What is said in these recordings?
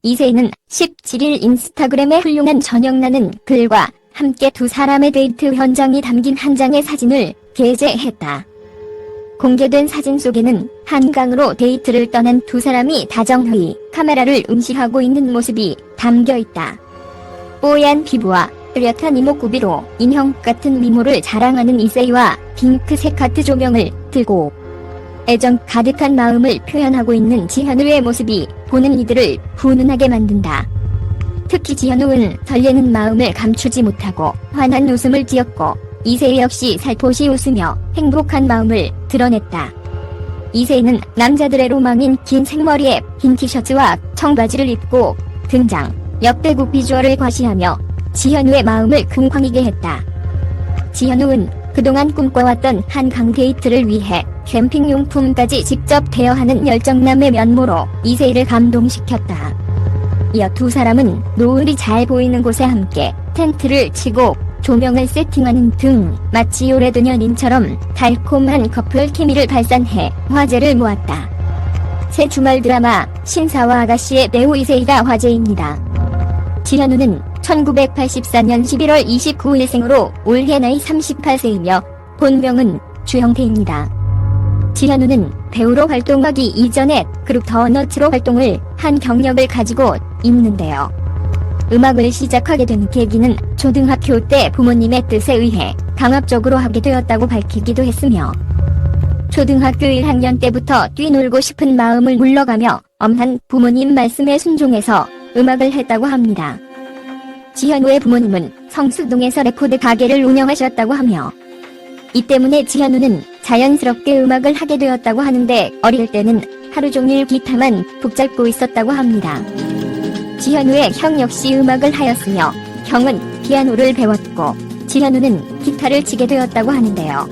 이세희는 17일 인스타그램에 훌륭한 저녁나는 글과 함께 두 사람의 데이트 현장이 담긴 한 장의 사진을 게재했다. 공개된 사진 속에는 한강으로 데이트를 떠난 두 사람이 다정하게 카메라를 응시하고 있는 모습이 담겨있다. 뽀얀 피부와 뚜렷한 이목구비로 인형 같은 미모를 자랑하는 이세희와 핑크색 하트 조명을 들고 애정 가득한 마음을 표현하고 있는 지현우의 모습이 보는 이들을 훈훈하게 만든다. 특히 지현우는 설레는 마음을 감추지 못하고 환한 웃음을 지었고 이세희 역시 살포시 웃으며 행복한 마음을 드러냈다. 이세희는 남자들의 로망인 긴 생머리에 흰 티셔츠와 청바지를 입고 등장, 역대급 비주얼을 과시하며 지현우의 마음을 쿵쾅이게 했다. 지현우는 그동안 꿈꿔왔던 한강 데이트를 위해 캠핑용품까지 직접 대여하는 열정남의 면모로 이세희를 감동시켰다. 이어 두 사람은 노을이 잘 보이는 곳에 함께 텐트를 치고 조명을 세팅하는 등 마치 오래된 연인처럼 달콤한 커플 케미를 발산해 화제를 모았다. 새 주말 드라마 신사와 아가씨의 배우 이세희가 화제입니다. 지현우는 1984년 11월 29일 생으로 올해 나이 38세이며 본명은 주형태입니다. 지현우는 배우로 활동하기 이전에 그룹 더너츠로 활동을 한 경력을 가지고 있는데요. 음악을 시작하게 된 계기는 초등학교 때 부모님의 뜻에 의해 강압적으로 하게 되었다고 밝히기도 했으며 초등학교 1학년 때부터 뛰놀고 싶은 마음을 물러가며 엄한 부모님 말씀에 순종해서 음악을 했다고 합니다. 지현우의 부모님은 성수동에서 레코드 가게를 운영하셨다고 하며 이 때문에 지현우는 자연스럽게 음악을 하게 되었다고 하는데 어릴 때는 하루 종일 기타만 붙잡고 있었다고 합니다. 지현우의 형 역시 음악을 하였으며 형은 피아노를 배웠고 지현우는 기타를 치게 되었다고 하는데요.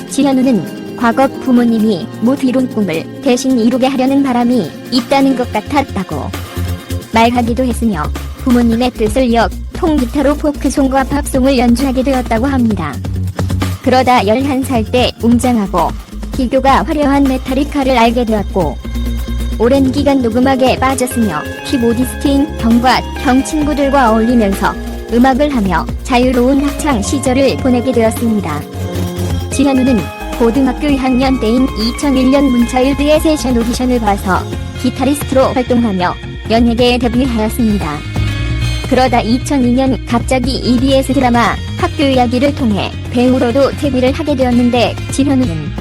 지현우는 과거 부모님이 못 이룬 꿈을 대신 이루게 하려는 바람이 있다는 것 같았다고 말하기도 했으며 부모님의 뜻을 이어 통기타로 포크송과 팝송을 연주하게 되었다고 합니다. 그러다 11살 때 웅장하고 기교가 화려한 메탈리카를 알게 되었고 오랜 기간 녹음악에 빠졌으며 키보디스트인 형과 형 친구들과 어울리면서 음악을 하며 자유로운 학창 시절을 보내게 되었습니다. 지현우는 고등학교 2학년 때인 2001년 문차일드의 세션 오디션을 봐서 기타리스트로 활동하며 연예계에 데뷔하였습니다. 그러다 2002년 갑자기 EBS 드라마 학교 이야기를 통해 배우로도 데뷔를 하게 되었는데 지현우는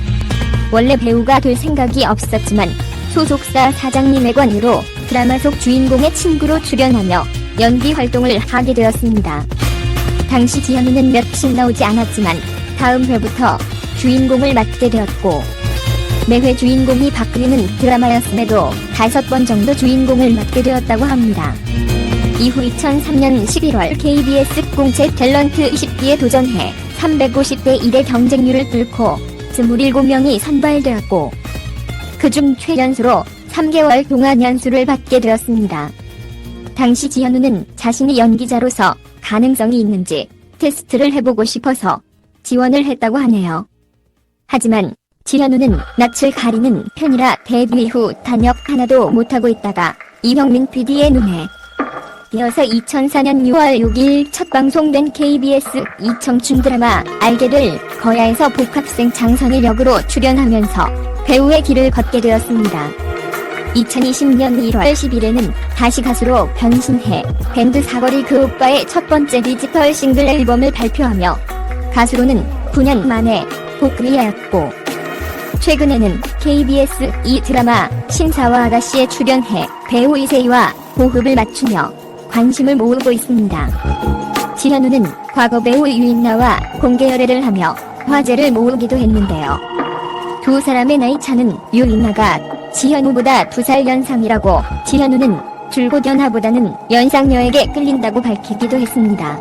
원래 배우가 될 생각이 없었지만 소속사 사장님의 권유로 드라마 속 주인공의 친구로 출연하며 연기 활동을 하게 되었습니다. 당시 지현우는 며칠 나오지 않았지만 다음 회부터 주인공을 맡게 되었고 매회 주인공이 바뀌는 드라마였음에도 5번 정도 주인공을 맡게 되었다고 합니다. 이후 2003년 11월 KBS 공채 탤런트 20기에 도전해 350대 1의 경쟁률을 뚫고 27명이 선발되었고 그중 최연소로 3개월 동안 연수를 받게 되었습니다. 당시 지현우는 자신이 연기자로서 가능성이 있는지 테스트를 해보고 싶어서 지원을 했다고 하네요. 하지만 지현우는 낯을 가리는 편이라 데뷔 후 단역 하나도 못하고 있다가 이형민 PD의 눈에 이어서 2004년 6월 6일 첫 방송된 KBS 이청춘 드라마 알게 될 거야에서 복학생 장선일 역으로 출연하면서 배우의 길을 걷게 되었습니다. 2020년 1월 10일에는 다시 가수로 변신해 밴드 사거리 그 오빠의 첫 번째 디지털 싱글 앨범을 발표하며 가수로는 9년 만에 복귀하였고 최근에는 KBS 이 드라마 신사와 아가씨에 출연해 배우 이세희와 호흡을 맞추며 관심을 모으고 있습니다. 지현우는 과거 배우 유인나와 공개 열애를 하며 화제를 모으기도 했는데요. 두 사람의 나이 차는 유인나가 지현우보다 2살 연상이라고 지현우는 줄곧 연하보다는 연상녀에게 끌린다고 밝히기도 했습니다.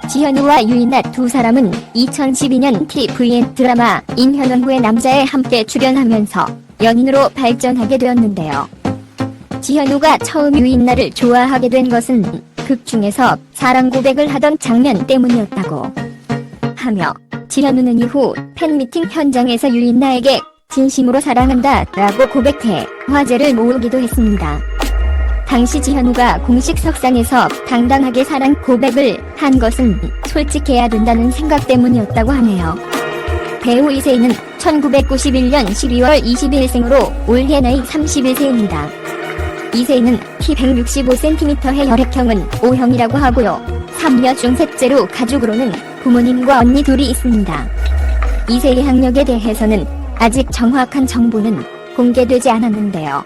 지현우와 유인나 두 사람은 2012년 TVN 드라마 인현원구의 남자에 함께 출연하면서 연인으로 발전하게 되었는데요. 지현우가 처음 유인나를 좋아하게 된 것은 극 중에서 사랑 고백을 하던 장면 때문이었다고 하며 지현우는 이후 팬미팅 현장에서 유인나에게 진심으로 사랑한다 라고 고백해 화제를 모으기도 했습니다. 당시 지현우가 공식 석상에서 당당하게 사랑 고백을 한 것은 솔직해야 된다는 생각 때문이었다고 하네요. 배우 이세희는 1991년 12월 20일생으로 올해 나이 31세입니다. 이세희는 키 165cm의 혈액형은 O형이라고 하고요. 3녀 중 셋째로 가족으로는 부모님과 언니 둘이 있습니다. 이세희 학력에 대해서는 아직 정확한 정보는 공개되지 않았는데요.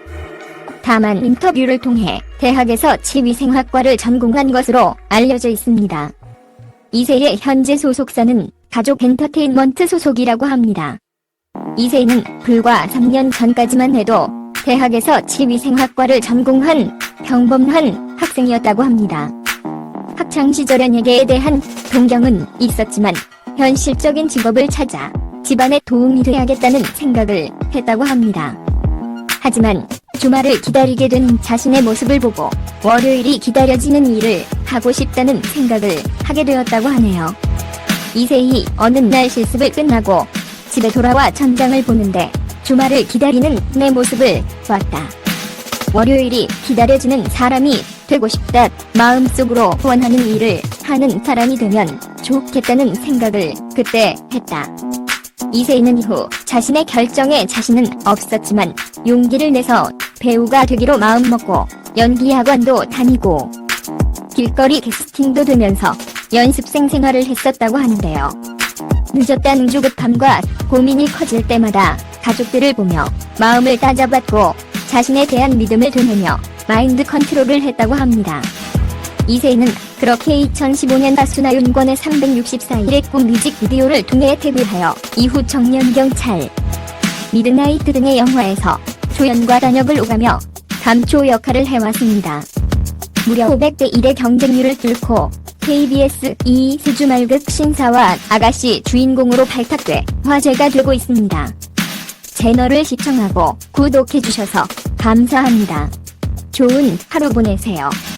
다만 인터뷰를 통해 대학에서 치위생학과를 전공한 것으로 알려져 있습니다. 이세희의 현재 소속사는 가족 엔터테인먼트 소속이라고 합니다. 이세희는 불과 3년 전까지만 해도 대학에서 치위생학과를 전공한 평범한 학생이었다고 합니다. 학창시절 연예계에 대한 동경은 있었지만 현실적인 직업을 찾아 집안에 도움이 돼야겠다는 생각을 했다고 합니다. 하지만 주말을 기다리게 된 자신의 모습을 보고 월요일이 기다려지는 일을 하고 싶다는 생각을 하게 되었다고 하네요. 이세희 어느 날 실습을 끝나고 집에 돌아와 천장을 보는데 주말을 기다리는 내 모습을 봤다. 월요일이 기다려지는 사람이 되고 싶다. 마음속으로 원하는 일을 하는 사람이 되면 좋겠다는 생각을 그때 했다. 이세희는 이후 자신의 결정에 자신은 없었지만 용기를 내서 배우가 되기로 마음먹고 연기학원도 다니고 길거리 캐스팅도 되면서 연습생 생활을 했었다고 하는데요. 늦었다는 조급함과 고민이 커질 때마다 가족들을 보며 마음을 다잡았고 자신에 대한 믿음을 되뇌며 마인드 컨트롤을 했다고 합니다. 이세희는 그렇게 2015년 가수나 윤권의 364일의 꿈 뮤직비디오를 통해 데뷔하여 이후 청년경찰, 미드나이트 등의 영화에서 조연과 단역을 오가며 감초 역할을 해왔습니다. 무려 500대 1의 경쟁률을 뚫고 KBS 이세주 말극 신사와 아가씨 주인공으로 발탁돼 화제가 되고 있습니다. 채널을 시청하고 구독해주셔서 감사합니다. 좋은 하루 보내세요.